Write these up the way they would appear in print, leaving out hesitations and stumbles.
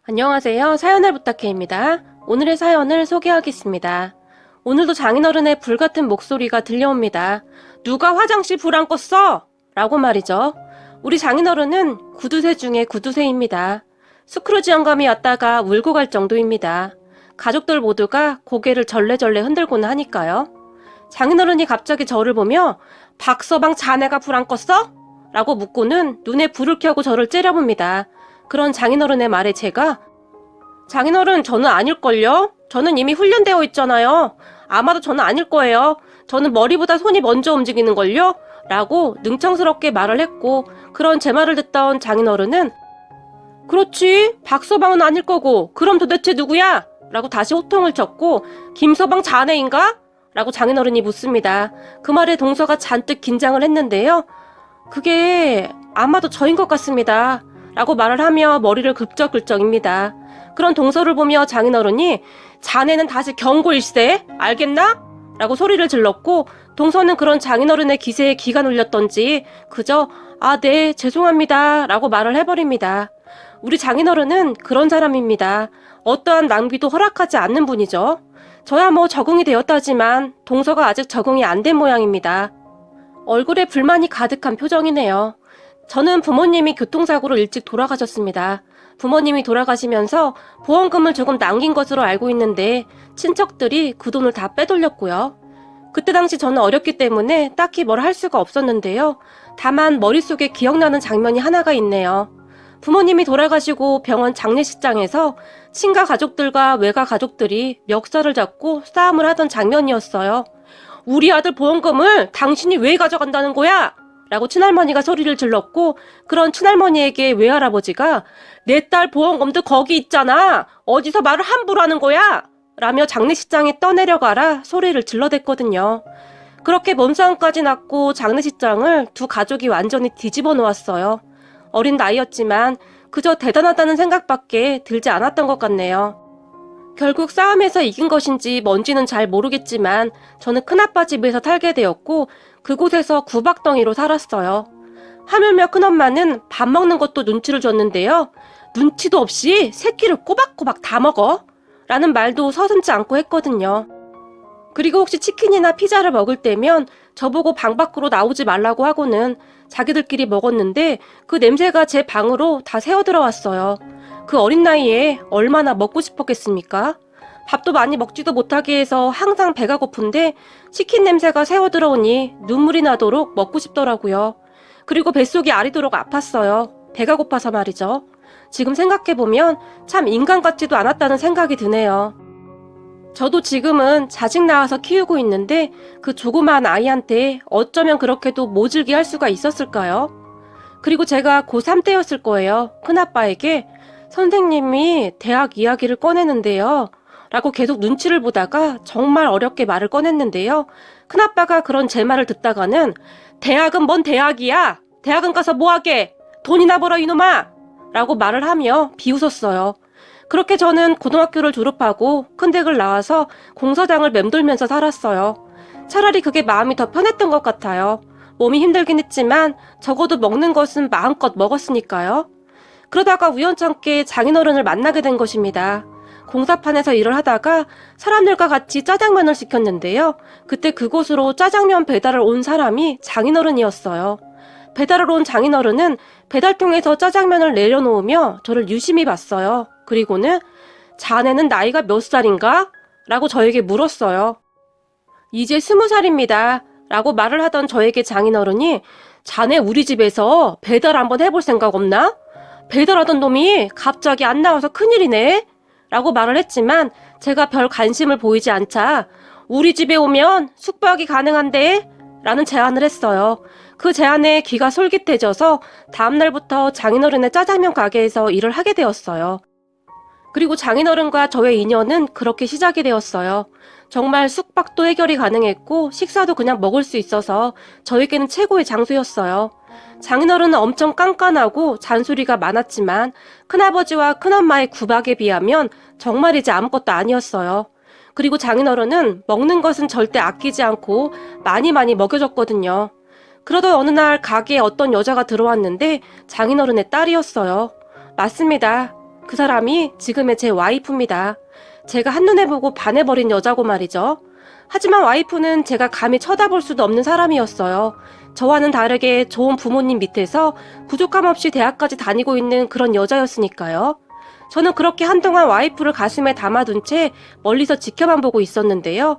안녕하세요. 사연을 부탁해입니다. 오늘의 사연을 소개하겠습니다. 오늘도 장인어른의 불같은 목소리가 들려옵니다. 누가 화장실 불 안 껐어? 라고 말이죠. 우리 장인어른은 구두쇠 중에 구두쇠입니다. 스크루지 영감이 왔다가 울고 갈 정도입니다. 가족들 모두가 고개를 절레절레 흔들고는 하니까요. 장인어른이 갑자기 저를 보며 박서방 자네가 불 안 껐어? 라고 묻고는 눈에 불을 켜고 저를 째려봅니다. 그런 장인어른의 말에 제가 장인어른 저는 아닐걸요? 저는 이미 훈련되어 있잖아요. 아마도 저는 아닐 거예요. 저는 머리보다 손이 먼저 움직이는걸요? 라고 능청스럽게 말을 했고 그런 제 말을 듣던 장인어른은 그렇지 박서방은 아닐 거고 그럼 도대체 누구야? 라고 다시 호통을 쳤고 김서방 자네인가? 라고 장인어른이 묻습니다. 그 말에 동서가 잔뜩 긴장을 했는데요. 그게 아마도 저인 것 같습니다. 라고 말을 하며 머리를 긁적긁적입니다. 그런 동서를 보며 장인어른이 자네는 다시 경고일세? 알겠나? 라고 소리를 질렀고 동서는 그런 장인어른의 기세에 기가 눌렸던지 그저 네 죄송합니다 라고 말을 해버립니다. 우리 장인어른은 그런 사람입니다. 어떠한 낭비도 허락하지 않는 분이죠. 저야 뭐 적응이 되었다지만 동서가 아직 적응이 안 된 모양입니다. 얼굴에 불만이 가득한 표정이네요. 저는 부모님이 교통사고로 일찍 돌아가셨습니다. 부모님이 돌아가시면서 보험금을 조금 남긴 것으로 알고 있는데 친척들이 그 돈을 다 빼돌렸고요. 그때 당시 저는 어렸기 때문에 딱히 뭘 할 수가 없었는데요. 다만 머릿속에 기억나는 장면이 하나가 있네요. 부모님이 돌아가시고 병원 장례식장에서 친가 가족들과 외가 가족들이 멱살을 잡고 싸움을 하던 장면이었어요. 우리 아들 보험금을 당신이 왜 가져간다는 거야? 라고 친할머니가 소리를 질렀고 그런 친할머니에게 외할아버지가 내 딸 보험금도 거기 있잖아. 어디서 말을 함부로 하는 거야? 라며 장례식장에 떠내려가라 소리를 질러댔거든요. 그렇게 몸싸움까지 났고 장례식장을 두 가족이 완전히 뒤집어 놓았어요. 어린 나이였지만 그저 대단하다는 생각밖에 들지 않았던 것 같네요. 결국 싸움에서 이긴 것인지 뭔지는 잘 모르겠지만 저는 큰아빠 집에서 살게 되었고 그곳에서 구박덩이로 살았어요. 하물며 큰엄마는 밥 먹는 것도 눈치를 줬는데요. 눈치도 없이 새끼를 꼬박꼬박 다 먹어 라는 말도 서슴지 않고 했거든요. 그리고 혹시 치킨이나 피자를 먹을 때면 저보고 방 밖으로 나오지 말라고 하고는 자기들끼리 먹었는데 그 냄새가 제 방으로 다 새어들어왔어요. 그 어린 나이에 얼마나 먹고 싶었겠습니까? 밥도 많이 먹지도 못하게 해서 항상 배가 고픈데 치킨 냄새가 새어들어오니 눈물이 나도록 먹고 싶더라고요. 그리고 뱃속이 아리도록 아팠어요. 배가 고파서 말이죠. 지금 생각해보면 참 인간 같지도 않았다는 생각이 드네요. 저도 지금은 자식 낳아서 키우고 있는데 그 조그만 아이한테 어쩌면 그렇게도 모질게 할 수가 있었을까요? 그리고 제가 고3 때였을 거예요. 큰아빠에게 선생님이 대학 이야기를 꺼내는데요. 라고 계속 눈치를 보다가 정말 어렵게 말을 꺼냈는데요. 큰아빠가 그런 제 말을 듣다가는 대학은 뭔 대학이야? 대학은 가서 뭐하게? 돈이나 벌어 이놈아! 라고 말을 하며 비웃었어요. 그렇게 저는 고등학교를 졸업하고 큰 댁을 나와서 공사장을 맴돌면서 살았어요. 차라리 그게 마음이 더 편했던 것 같아요. 몸이 힘들긴 했지만 적어도 먹는 것은 마음껏 먹었으니까요. 그러다가 우연찮게 장인어른을 만나게 된 것입니다. 공사판에서 일을 하다가 사람들과 같이 짜장면을 시켰는데요. 그때 그곳으로 짜장면 배달을 온 사람이 장인어른이었어요. 배달을 온 장인어른은 배달통에서 짜장면을 내려놓으며 저를 유심히 봤어요. 그리고는 자네는 나이가 몇 살인가? 라고 저에게 물었어요. 이제 20살입니다. 라고 말을 하던 저에게 장인어른이 자네 우리 집에서 배달 한번 해볼 생각 없나? 배달하던 놈이 갑자기 안 나와서 큰일이네? 라고 말을 했지만 제가 별 관심을 보이지 않자 우리 집에 오면 숙박이 가능한데? 라는 제안을 했어요. 그 제안에 귀가 솔깃해져서 다음날부터 장인어른의 짜장면 가게에서 일을 하게 되었어요. 그리고 장인어른과 저의 인연은 그렇게 시작이 되었어요. 정말 숙박도 해결이 가능했고 식사도 그냥 먹을 수 있어서 저에게는 최고의 장소였어요. 장인어른은 엄청 깐깐하고 잔소리가 많았지만 큰아버지와 큰엄마의 구박에 비하면 정말이지 아무것도 아니었어요. 그리고 장인어른은 먹는 것은 절대 아끼지 않고 많이 먹여줬거든요. 그러던 어느 날 가게에 어떤 여자가 들어왔는데 장인어른의 딸이었어요. 맞습니다. 그 사람이 지금의 제 와이프입니다. 제가 한눈에 보고 반해버린 여자고 말이죠. 하지만 와이프는 제가 감히 쳐다볼 수도 없는 사람이었어요. 저와는 다르게 좋은 부모님 밑에서 부족함 없이 대학까지 다니고 있는 그런 여자였으니까요. 저는 그렇게 한동안 와이프를 가슴에 담아둔 채 멀리서 지켜만 보고 있었는데요.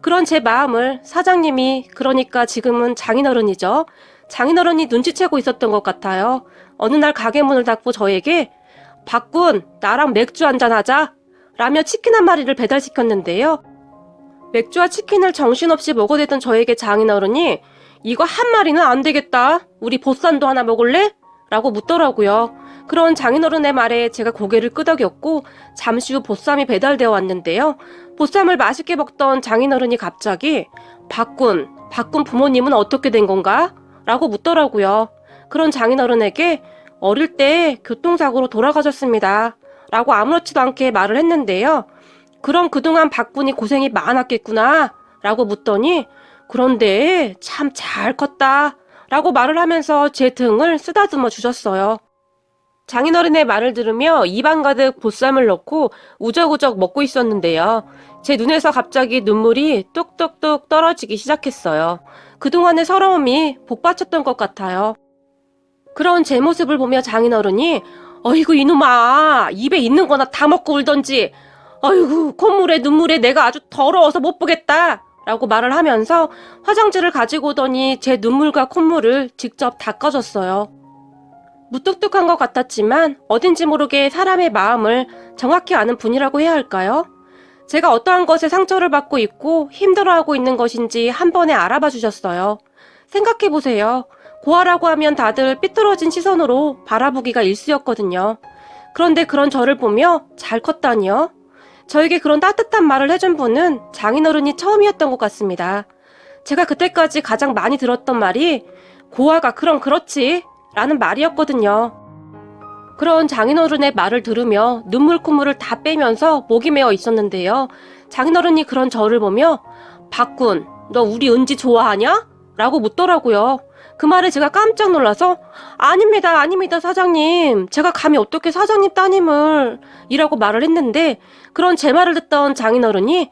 그런 제 마음을 사장님이, 그러니까 지금은 장인어른이죠. 장인어른이 눈치채고 있었던 것 같아요. 어느 날 가게 문을 닫고 저에게 박군, 나랑 맥주 한잔 하자 라며 치킨 한 마리를 배달시켰는데요. 맥주와 치킨을 정신없이 먹어대던 저에게 장인어른이 이거 한 마리는 안 되겠다. 우리 보쌈도 하나 먹을래? 라고 묻더라고요. 그런 장인어른의 말에 제가 고개를 끄덕였고 잠시 후 보쌈이 배달되어 왔는데요. 보쌈을 맛있게 먹던 장인어른이 갑자기 박군 부모님은 어떻게 된 건가? 라고 묻더라고요. 그런 장인어른에게 어릴 때 교통사고로 돌아가셨습니다. 라고 아무렇지도 않게 말을 했는데요. 그럼 그동안 박군이 고생이 많았겠구나 라고 묻더니 그런데 참 잘 컸다 라고 말을 하면서 제 등을 쓰다듬어 주셨어요. 장인어른의 말을 들으며 입안 가득 보쌈을 넣고 우적우적 먹고 있었는데요. 제 눈에서 갑자기 눈물이 뚝뚝뚝 떨어지기 시작했어요. 그동안의 서러움이 복받쳤던 것 같아요. 그런 제 모습을 보며 장인어른이 어이구 이놈아, 입에 있는 거나 다 먹고 울던지, 어이구 콧물에 눈물에 내가 아주 더러워서 못 보겠다 라고 말을 하면서 화장지를 가지고 오더니 제 눈물과 콧물을 직접 닦아줬어요. 무뚝뚝한 것 같았지만 어딘지 모르게 사람의 마음을 정확히 아는 분이라고 해야 할까요? 제가 어떠한 것에 상처를 받고 있고 힘들어하고 있는 것인지 한 번에 알아봐 주셨어요. 생각해보세요. 고아라고 하면 다들 삐뚤어진 시선으로 바라보기가 일쑤였거든요. 그런데 그런 저를 보며 잘 컸다니요? 저에게 그런 따뜻한 말을 해준 분은 장인어른이 처음이었던 것 같습니다. 제가 그때까지 가장 많이 들었던 말이 고아가 그럼 그렇지 라는 말이었거든요. 그런 장인어른의 말을 들으며 눈물 콧물을 다 빼면서 목이 메어 있었는데요. 장인어른이 그런 저를 보며 박군, 너 우리 은지 좋아하냐? 라고 묻더라고요. 그 말에 제가 깜짝 놀라서 아닙니다 사장님, 제가 감히 어떻게 사장님 따님을 이라고 말을 했는데 그런 제 말을 듣던 장인어른이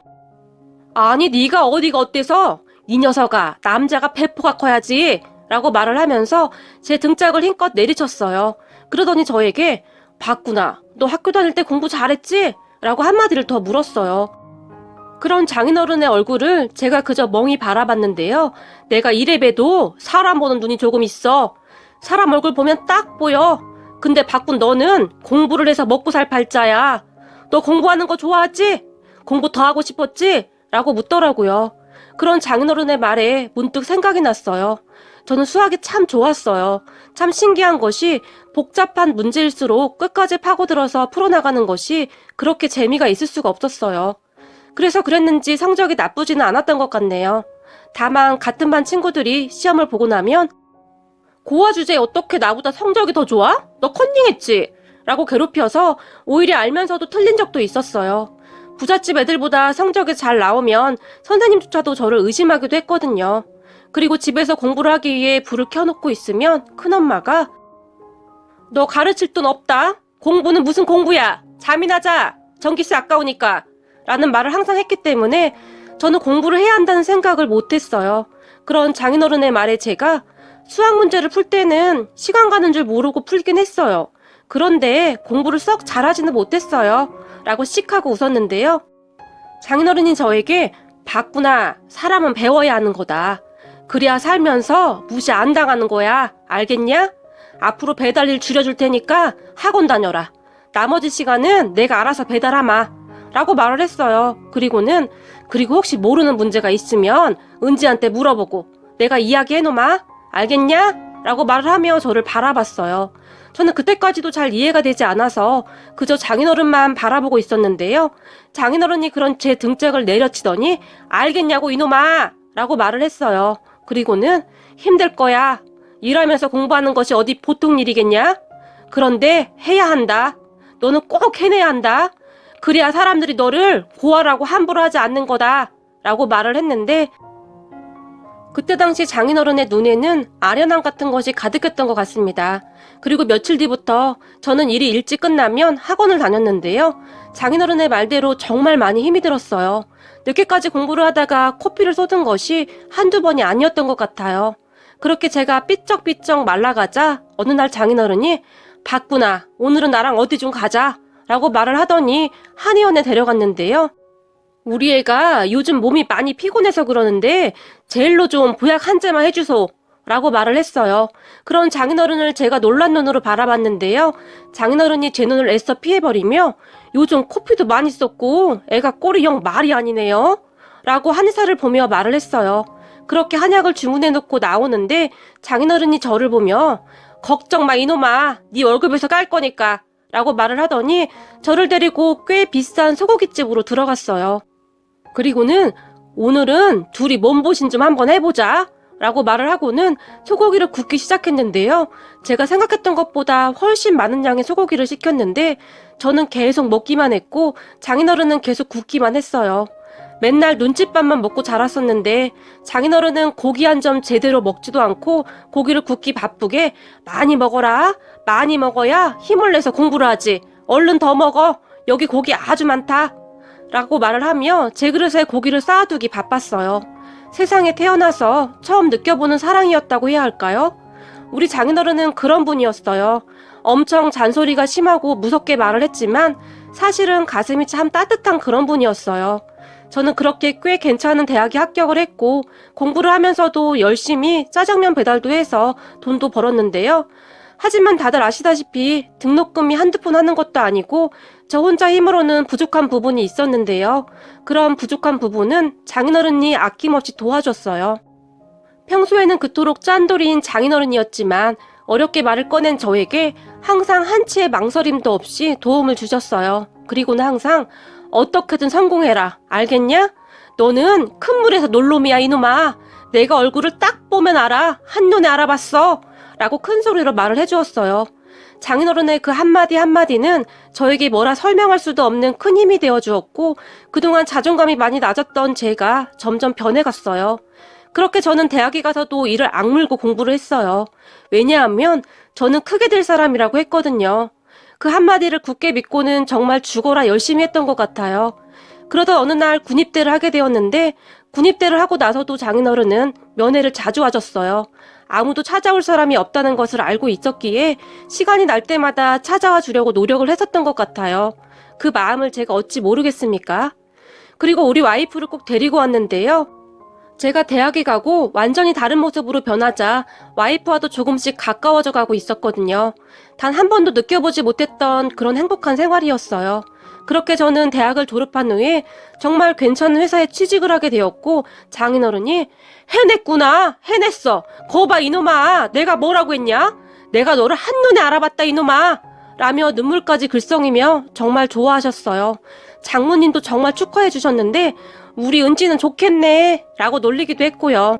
아니 네가 어디가 어때서 이 녀석아, 남자가 배포가 커야지 라고 말을 하면서 제 등짝을 힘껏 내리쳤어요. 그러더니 저에게 박구나, 너 학교 다닐 때 공부 잘했지? 라고 한마디를 더 물었어요. 그런 장인어른의 얼굴을 제가 그저 멍이 바라봤는데요. 내가 이래봬도 사람 보는 눈이 조금 있어. 사람 얼굴 보면 딱 보여. 근데 박군 너는 공부를 해서 먹고 살 팔자야. 너 공부하는 거 좋아하지? 공부 더 하고 싶었지? 라고 묻더라고요. 그런 장인어른의 말에 문득 생각이 났어요. 저는 수학이 참 좋았어요. 참 신기한 것이 복잡한 문제일수록 끝까지 파고들어서 풀어나가는 것이 그렇게 재미가 있을 수가 없었어요. 그래서 그랬는지 성적이 나쁘지는 않았던 것 같네요. 다만 같은 반 친구들이 시험을 보고 나면 고아 주제에 어떻게 나보다 성적이 더 좋아? 너 컨닝했지? 라고 괴롭혀서 오히려 알면서도 틀린 적도 있었어요. 부잣집 애들보다 성적이 잘 나오면 선생님조차도 저를 의심하기도 했거든요. 그리고 집에서 공부를 하기 위해 불을 켜놓고 있으면 큰엄마가 너 가르칠 돈 없다? 공부는 무슨 공부야? 잠이나 자! 전기세 아까우니까! 라는 말을 항상 했기 때문에 저는 공부를 해야 한다는 생각을 못했어요. 그런 장인어른의 말에 제가 수학 문제를 풀 때는 시간 가는 줄 모르고 풀긴 했어요. 그런데 공부를 썩 잘하지는 못했어요. 라고 씩 하고 웃었는데요. 장인어른이 저에게 봤구나, 사람은 배워야 하는 거다. 그래야 살면서 무시 안 당하는 거야. 알겠냐? 앞으로 배달일 줄여줄 테니까 학원 다녀라. 나머지 시간은 내가 알아서 배달하마. 라고 말을 했어요. 그리고 혹시 모르는 문제가 있으면 은지한테 물어보고 내가 이야기해놓마. 알겠냐? 라고 말을 하며 저를 바라봤어요. 저는 그때까지도 잘 이해가 되지 않아서 그저 장인어른만 바라보고 있었는데요. 장인어른이 그런 제 등짝을 내려치더니 알겠냐고 이놈아! 라고 말을 했어요. 그리고는 힘들 거야. 일하면서 공부하는 것이 어디 보통 일이겠냐? 그런데 해야 한다. 너는 꼭 해내야 한다. 그래야 사람들이 너를 고아라고 함부로 하지 않는 거다 라고 말을 했는데 그때 당시 장인어른의 눈에는 아련함 같은 것이 가득했던 것 같습니다. 그리고 며칠 뒤부터 저는 일이 일찍 끝나면 학원을 다녔는데요. 장인어른의 말대로 정말 많이 힘이 들었어요. 늦게까지 공부를 하다가 코피를 쏟은 것이 한두 번이 아니었던 것 같아요. 그렇게 제가 삐쩍삐쩍 말라가자 어느 날 장인어른이 봤구나, 오늘은 나랑 어디 좀 가자 라고 말을 하더니 한의원에 데려갔는데요. 우리 애가 요즘 몸이 많이 피곤해서 그러는데 제일로 좀 보약 한 잔만 해주소 라고 말을 했어요. 그런 장인어른을 제가 놀란 눈으로 바라봤는데요. 장인어른이 제 눈을 애써 피해버리며 요즘 코피도 많이 썼고 애가 꼴이 영 말이 아니네요 라고 한의사를 보며 말을 했어요. 그렇게 한약을 주문해놓고 나오는데 장인어른이 저를 보며 걱정 마 이놈아, 네 월급에서 깔 거니까 라고 말을 하더니 저를 데리고 꽤 비싼 소고기집으로 들어갔어요. 그리고는 오늘은 둘이 몸보신 좀 한번 해보자 라고 말을 하고는 소고기를 굽기 시작했는데요. 제가 생각했던 것보다 훨씬 많은 양의 소고기를 시켰는데 저는 계속 먹기만 했고 장인어른은 계속 굽기만 했어요. 맨날 눈칫밥만 먹고 자랐었는데 장인어른은 고기 한 점 제대로 먹지도 않고 고기를 굽기 바쁘게 많이 먹어라, 많이 먹어야 힘을 내서 공부를 하지, 얼른 더 먹어, 여기 고기 아주 많다 라고 말을 하며 제 그릇에 고기를 쌓아두기 바빴어요. 세상에 태어나서 처음 느껴보는 사랑이었다고 해야 할까요? 우리 장인어른은 그런 분이었어요. 엄청 잔소리가 심하고 무섭게 말을 했지만 사실은 가슴이 참 따뜻한 그런 분이었어요. 저는 그렇게 꽤 괜찮은 대학에 합격을 했고 공부를 하면서도 열심히 짜장면 배달도 해서 돈도 벌었는데요. 하지만 다들 아시다시피 등록금이 한두 푼 하는 것도 아니고 저 혼자 힘으로는 부족한 부분이 있었는데요. 그런 부족한 부분은 장인어른이 아낌없이 도와줬어요. 평소에는 그토록 짠돌이인 장인어른이었지만 어렵게 말을 꺼낸 저에게 항상 한치의 망설임도 없이 도움을 주셨어요. 그리고는 항상 어떻게든 성공해라, 알겠냐? 너는 큰 물에서 놀놈이야 이놈아. 내가 얼굴을 딱 보면 알아. 한눈에 알아봤어 라고 큰 소리로 말을 해주었어요. 장인어른의 그 한마디 한마디는 저에게 뭐라 설명할 수도 없는 큰 힘이 되어주었고 그동안 자존감이 많이 낮았던 제가 점점 변해갔어요. 그렇게 저는 대학에 가서도 이를 악물고 공부를 했어요. 왜냐하면 저는 크게 될 사람이라고 했거든요. 그 한마디를 굳게 믿고는 정말 죽어라 열심히 했던 것 같아요. 그러다 어느 날 군입대를 하게 되었는데 군입대를 하고 나서도 장인어른은 면회를 자주 와줬어요. 아무도 찾아올 사람이 없다는 것을 알고 있었기에 시간이 날 때마다 찾아와 주려고 노력을 했었던 것 같아요. 그 마음을 제가 어찌 모르겠습니까? 그리고 우리 와이프를 꼭 데리고 왔는데요. 제가 대학에 가고 완전히 다른 모습으로 변하자 와이프와도 조금씩 가까워져 가고 있었거든요. 단 한 번도 느껴보지 못했던 그런 행복한 생활이었어요. 그렇게 저는 대학을 졸업한 후에 정말 괜찮은 회사에 취직을 하게 되었고 장인어른이 해냈구나, 해냈어, 거봐 이놈아, 내가 뭐라고 했냐? 내가 너를 한눈에 알아봤다 이놈아 라며 눈물까지 글썽이며 정말 좋아하셨어요. 장모님도 정말 축하해 주셨는데 우리 은지는 좋겠네 라고 놀리기도 했고요.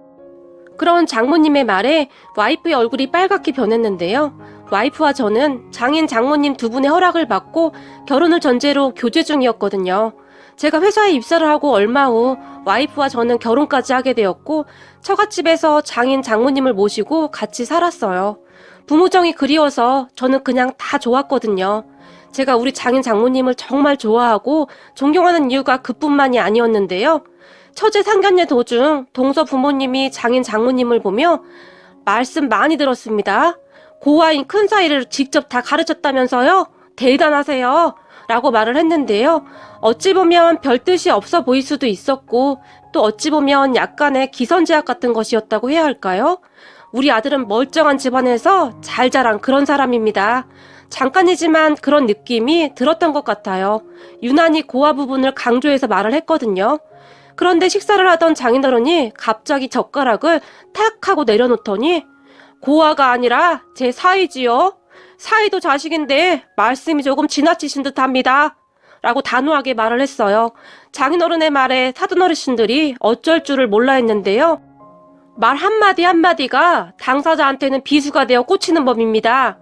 그런 장모님의 말에 와이프의 얼굴이 빨갛게 변했는데요. 와이프와 저는 장인 장모님 두 분의 허락을 받고 결혼을 전제로 교제 중이었거든요. 제가 회사에 입사를 하고 얼마 후 와이프와 저는 결혼까지 하게 되었고 처갓집에서 장인 장모님을 모시고 같이 살았어요. 부모정이 그리워서 저는 그냥 다 좋았거든요. 제가 우리 장인 장모님을 정말 좋아하고 존경하는 이유가 그뿐만이 아니었는데요. 처제 상견례 도중 동서 부모님이 장인 장모님을 보며 말씀 많이 들었습니다. 고아인 큰 사이를 직접 다 가르쳤다면서요? 대단하세요 라고 말을 했는데요. 어찌 보면 별 뜻이 없어 보일 수도 있었고 또 어찌 보면 약간의 기선제압 같은 것이었다고 해야 할까요? 우리 아들은 멀쩡한 집안에서 잘 자란 그런 사람입니다. 잠깐이지만 그런 느낌이 들었던 것 같아요. 유난히 고아 부분을 강조해서 말을 했거든요. 그런데 식사를 하던 장인어른이 갑자기 젓가락을 탁 하고 내려놓더니 고아가 아니라 제 사위지요. 사위도 자식인데 말씀이 조금 지나치신 듯합니다. 라고 단호하게 말을 했어요. 장인어른의 말에 사돈어르신들이 어쩔 줄을 몰라 했는데요. 말 한마디 한마디가 당사자한테는 비수가 되어 꽂히는 법입니다.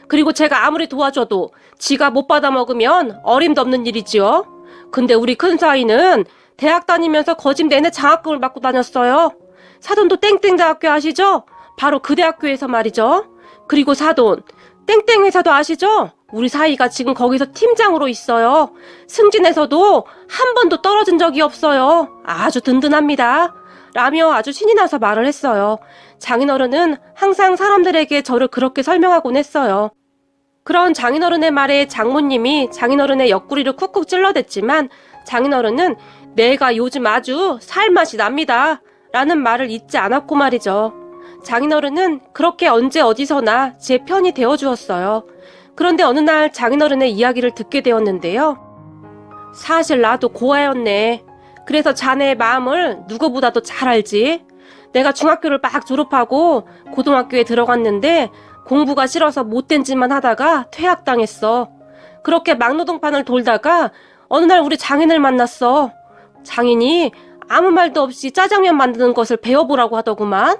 그리고 제가 아무리 도와줘도 지가 못 받아먹으면 어림도 없는 일이지요. 근데 우리 큰 사위는 대학 다니면서 거짓 내내 장학금을 받고 다녔어요. 사돈도 땡땡대학교 아시죠? 바로 그 대학교에서 말이죠. 그리고 사돈, 땡땡 회사도 아시죠? 우리 사이가 지금 거기서 팀장으로 있어요. 승진에서도 한 번도 떨어진 적이 없어요. 아주 든든합니다. 라며 아주 신이 나서 말을 했어요. 장인어른은 항상 사람들에게 저를 그렇게 설명하곤 했어요. 그런 장인어른의 말에 장모님이 장인어른의 옆구리를 쿡쿡 찔러댔지만 장인어른은 내가 요즘 아주 살맛이 납니다. 라는 말을 잊지 않았고 말이죠. 장인어른은 그렇게 언제 어디서나 제 편이 되어주었어요. 그런데 어느 날 장인어른의 이야기를 듣게 되었는데요. 사실 나도 고아였네. 그래서 자네의 마음을 누구보다도 잘 알지. 내가 중학교를 막 졸업하고 고등학교에 들어갔는데 공부가 싫어서 못된 짓만 하다가 퇴학당했어. 그렇게 막노동판을 돌다가 어느 날 우리 장인을 만났어. 장인이 아무 말도 없이 짜장면 만드는 것을 배워보라고 하더구만.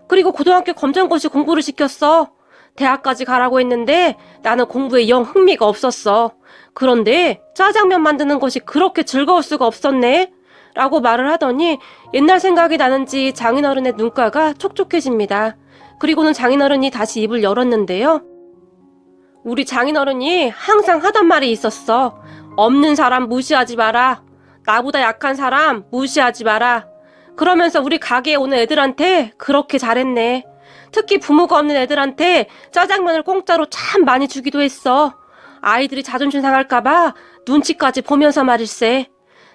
그리고 고등학교 검정고시 공부를 시켰어. 대학까지 가라고 했는데 나는 공부에 영 흥미가 없었어. 그런데 짜장면 만드는 것이 그렇게 즐거울 수가 없었네. 라고 말을 하더니 옛날 생각이 나는지 장인어른의 눈가가 촉촉해집니다. 그리고는 장인어른이 다시 입을 열었는데요. 우리 장인어른이 항상 하던 말이 있었어. 없는 사람 무시하지 마라. 나보다 약한 사람 무시하지 마라. 그러면서 우리 가게에 오는 애들한테 그렇게 잘했네. 특히 부모가 없는 애들한테 짜장면을 공짜로 참 많이 주기도 했어. 아이들이 자존심 상할까봐 눈치까지 보면서 말일세.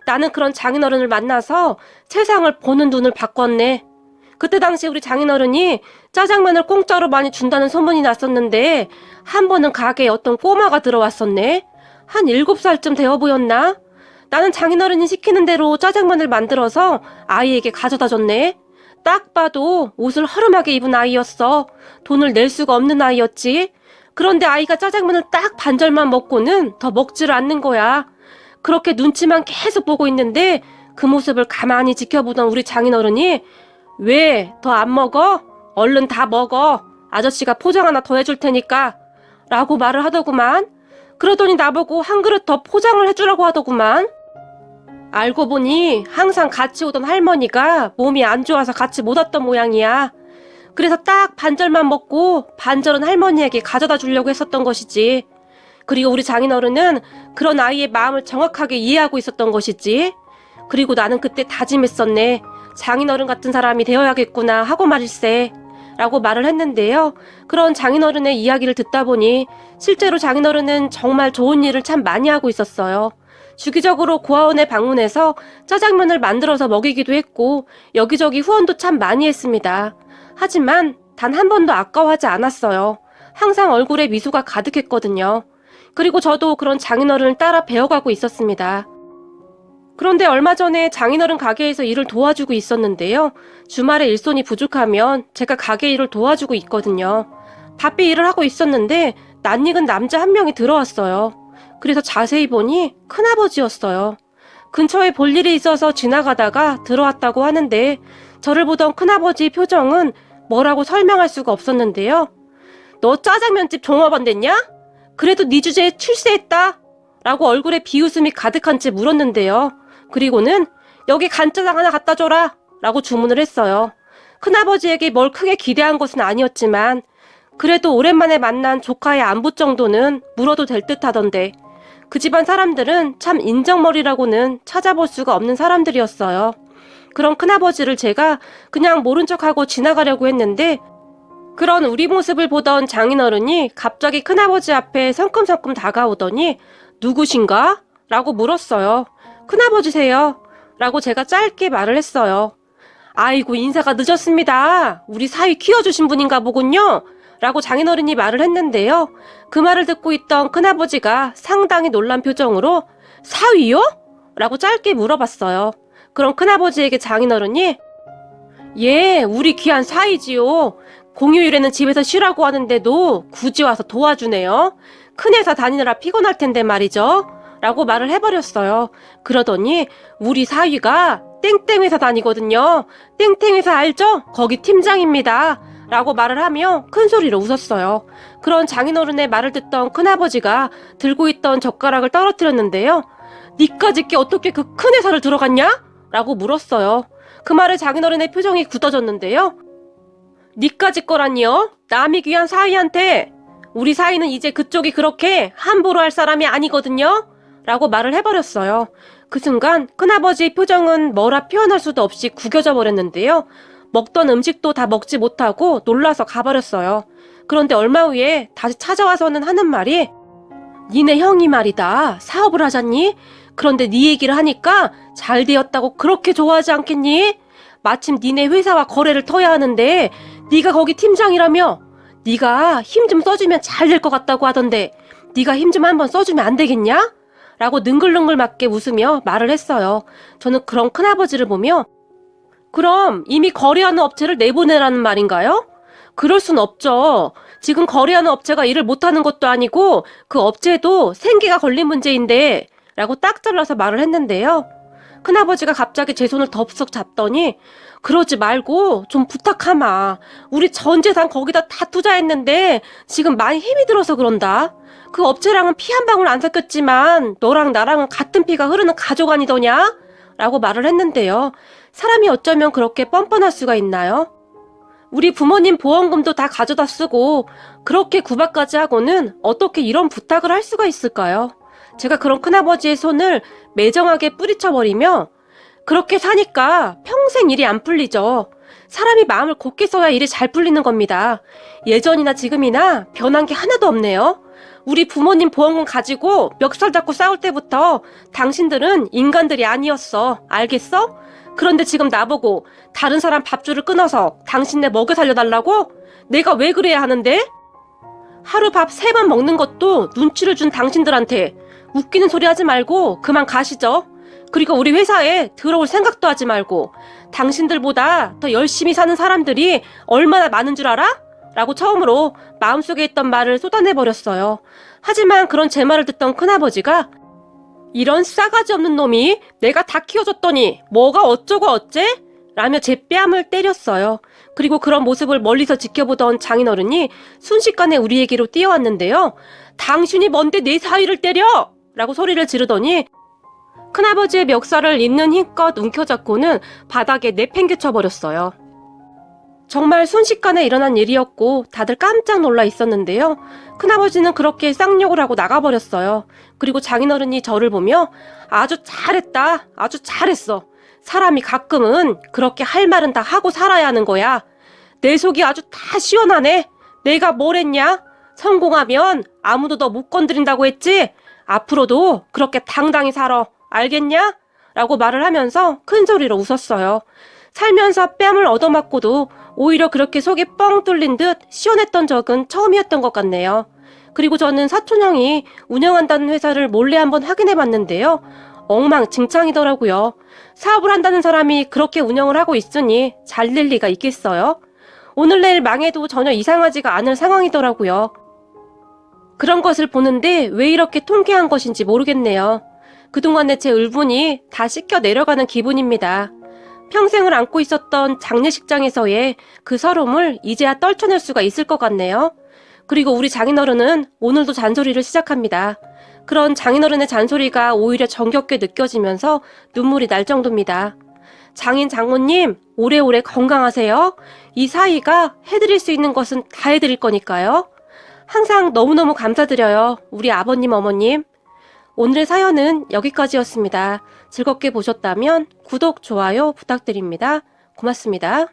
나는 그런 장인어른을 만나서 세상을 보는 눈을 바꿨네. 그때 당시 우리 장인어른이 짜장면을 공짜로 많이 준다는 소문이 났었는데 한 번은 가게에 어떤 꼬마가 들어왔었네. 한 7살쯤 되어 보였나? 나는 장인어른이 시키는 대로 짜장면을 만들어서 아이에게 가져다 줬네. 딱 봐도 옷을 허름하게 입은 아이였어. 돈을 낼 수가 없는 아이였지. 그런데 아이가 짜장면을 딱 반절만 먹고는 더 먹지를 않는 거야. 그렇게 눈치만 계속 보고 있는데 그 모습을 가만히 지켜보던 우리 장인어른이 왜 더 안 먹어? 얼른 다 먹어. 아저씨가 포장 하나 더 해줄 테니까. 라고 말을 하더구만. 그러더니 나보고 한 그릇 더 포장을 해주라고 하더구만. 알고 보니 항상 같이 오던 할머니가 몸이 안 좋아서 같이 못 왔던 모양이야. 그래서 딱 반절만 먹고 반절은 할머니에게 가져다 주려고 했었던 것이지. 그리고 우리 장인어른은 그런 아이의 마음을 정확하게 이해하고 있었던 것이지. 그리고 나는 그때 다짐했었네. 장인어른 같은 사람이 되어야겠구나 하고 말일세. 라고 말을 했는데요. 그런 장인어른의 이야기를 듣다 보니 실제로 장인어른은 정말 좋은 일을 참 많이 하고 있었어요. 주기적으로 고아원에 방문해서 짜장면을 만들어서 먹이기도 했고 여기저기 후원도 참 많이 했습니다. 하지만 단 한 번도 아까워하지 않았어요. 항상 얼굴에 미소가 가득했거든요. 그리고 저도 그런 장인어른을 따라 배워가고 있었습니다. 그런데 얼마 전에 장인어른 가게에서 일을 도와주고 있었는데요. 주말에 일손이 부족하면 제가 가게 일을 도와주고 있거든요. 바삐 일을 하고 있었는데 낯익은 남자 한 명이 들어왔어요. 그래서 자세히 보니 큰아버지였어요. 근처에 볼 일이 있어서 지나가다가 들어왔다고 하는데 저를 보던 큰아버지의 표정은 뭐라고 설명할 수가 없었는데요. 너 짜장면집 종업원 됐냐? 그래도 네 주제에 출세했다. 라고 얼굴에 비웃음이 가득한 채 물었는데요. 그리고는 여기 간짜장 하나 갖다 줘라. 라고 주문을 했어요. 큰아버지에게 뭘 크게 기대한 것은 아니었지만 그래도 오랜만에 만난 조카의 안부 정도는 물어도 될 듯 하던데 그 집안 사람들은 참 인정머리라고는 찾아볼 수가 없는 사람들이었어요. 그런 큰아버지를 제가 그냥 모른 척하고 지나가려고 했는데 그런 우리 모습을 보던 장인어른이 갑자기 큰아버지 앞에 성큼성큼 다가오더니 누구신가? 라고 물었어요. 큰아버지세요. 라고 제가 짧게 말을 했어요. 아이고 인사가 늦었습니다. 우리 사위 키워주신 분인가 보군요. 라고 장인어른이 말을 했는데요. 그 말을 듣고 있던 큰아버지가 상당히 놀란 표정으로 사위요? 라고 짧게 물어봤어요. 그럼 큰아버지에게 장인어른이 예, 우리 귀한 사위지요. 공휴일에는 집에서 쉬라고 하는데도 굳이 와서 도와주네요. 큰 회사 다니느라 피곤할 텐데 말이죠. 라고 말을 해버렸어요. 그러더니 우리 사위가 땡땡 회사 다니거든요. 땡땡 회사 알죠? 거기 팀장입니다. 라고 말을 하며 큰 소리로 웃었어요. 그런 장인어른의 말을 듣던 큰아버지가 들고 있던 젓가락을 떨어뜨렸는데요. 니까짓 게 어떻게 그 큰 회사를 들어갔냐? 라고 물었어요. 그 말에 장인어른의 표정이 굳어졌는데요. 니까짓 거라니요? 남이 귀한 사위한테. 우리 사위는 이제 그쪽이 그렇게 함부로 할 사람이 아니거든요? 라고 말을 해버렸어요. 그 순간 큰아버지의 표정은 뭐라 표현할 수도 없이 구겨져 버렸는데요. 먹던 음식도 다 먹지 못하고 놀라서 가버렸어요. 그런데 얼마 후에 다시 찾아와서는 하는 말이 니네 형이 말이다. 사업을 하잖니? 그런데 네 얘기를 하니까 잘 되었다고 그렇게 좋아하지 않겠니? 마침 니네 회사와 거래를 터야 하는데 네가 거기 팀장이라며 네가 힘 좀 써주면 잘 될 것 같다고 하던데 네가 힘 좀 한번 써주면 안 되겠냐? 라고 능글능글 맞게 웃으며 말을 했어요. 저는 그런 큰아버지를 보며 그럼 이미 거래하는 업체를 내보내라는 말인가요? 그럴 순 없죠. 지금 거래하는 업체가 일을 못하는 것도 아니고 그 업체도 생계가 걸린 문제인데 라고 딱 잘라서 말을 했는데요. 큰아버지가 갑자기 제 손을 덥석 잡더니 그러지 말고 좀 부탁하마. 우리 전 재산 거기다 다 투자했는데 지금 많이 힘이 들어서 그런다. 그 업체랑은 피 한 방울 안 섞였지만 너랑 나랑은 같은 피가 흐르는 가족 아니더냐? 라고 말을 했는데요. 사람이 어쩌면 그렇게 뻔뻔할 수가 있나요? 우리 부모님 보험금도 다 가져다 쓰고 그렇게 구박까지 하고는 어떻게 이런 부탁을 할 수가 있을까요? 제가 그런 큰아버지의 손을 매정하게 뿌리쳐버리며 그렇게 사니까 평생 일이 안 풀리죠. 사람이 마음을 곧게 써야 일이 잘 풀리는 겁니다. 예전이나 지금이나 변한 게 하나도 없네요. 우리 부모님 보험금 가지고 멱살 잡고 싸울 때부터 당신들은 인간들이 아니었어. 알겠어? 그런데 지금 나보고 다른 사람 밥줄을 끊어서 당신네 먹여 살려달라고? 내가 왜 그래야 하는데? 하루 밥 3번 먹는 것도 눈치를 준 당신들한테 웃기는 소리 하지 말고 그만 가시죠. 그리고 우리 회사에 들어올 생각도 하지 말고 당신들보다 더 열심히 사는 사람들이 얼마나 많은 줄 알아? 라고 처음으로 마음속에 있던 말을 쏟아내버렸어요. 하지만 그런 제 말을 듣던 큰아버지가 이런 싸가지 없는 놈이 내가 다 키워줬더니 뭐가 어쩌고 어째? 라며 제 뺨을 때렸어요. 그리고 그런 모습을 멀리서 지켜보던 장인어른이 순식간에 우리에게로 뛰어왔는데요. 당신이 뭔데 내 사위를 때려? 라고 소리를 지르더니 큰아버지의 멱살을 있는 힘껏 움켜잡고는 바닥에 내팽개쳐 버렸어요. 정말 순식간에 일어난 일이었고 다들 깜짝 놀라 있었는데요. 큰아버지는 그렇게 쌍욕을 하고 나가버렸어요. 그리고 장인어른이 저를 보며 아주 잘했다. 아주 잘했어. 사람이 가끔은 그렇게 할 말은 다 하고 살아야 하는 거야. 내 속이 아주 다 시원하네. 내가 뭘 했냐? 성공하면 아무도 너 못 건드린다고 했지? 앞으로도 그렇게 당당히 살아. 알겠냐? 라고 말을 하면서 큰 소리로 웃었어요. 살면서 뺨을 얻어맞고도 오히려 그렇게 속이 뻥 뚫린 듯 시원했던 적은 처음이었던 것 같네요. 그리고 저는 사촌형이 운영한다는 회사를 몰래 한번 확인해 봤는데요. 엉망진창이더라고요. 사업을 한다는 사람이 그렇게 운영을 하고 있으니 잘 될 리가 있겠어요? 오늘 내일 망해도 전혀 이상하지가 않을 상황이더라고요. 그런 것을 보는데 왜 이렇게 통쾌한 것인지 모르겠네요. 그동안의 제 울분이 다 씻겨 내려가는 기분입니다. 평생을 안고 있었던 장례식장에서의 그 서름을 이제야 떨쳐낼 수가 있을 것 같네요. 그리고 우리 장인어른은 오늘도 잔소리를 시작합니다. 그런 장인어른의 잔소리가 오히려 정겹게 느껴지면서 눈물이 날 정도입니다. 장인 장모님, 오래오래 건강하세요. 이 사위가 해드릴 수 있는 것은 다 해드릴 거니까요. 항상 너무너무 감사드려요. 우리 아버님, 어머님. 오늘의 사연은 여기까지였습니다. 즐겁게 보셨다면 구독, 좋아요 부탁드립니다. 고맙습니다.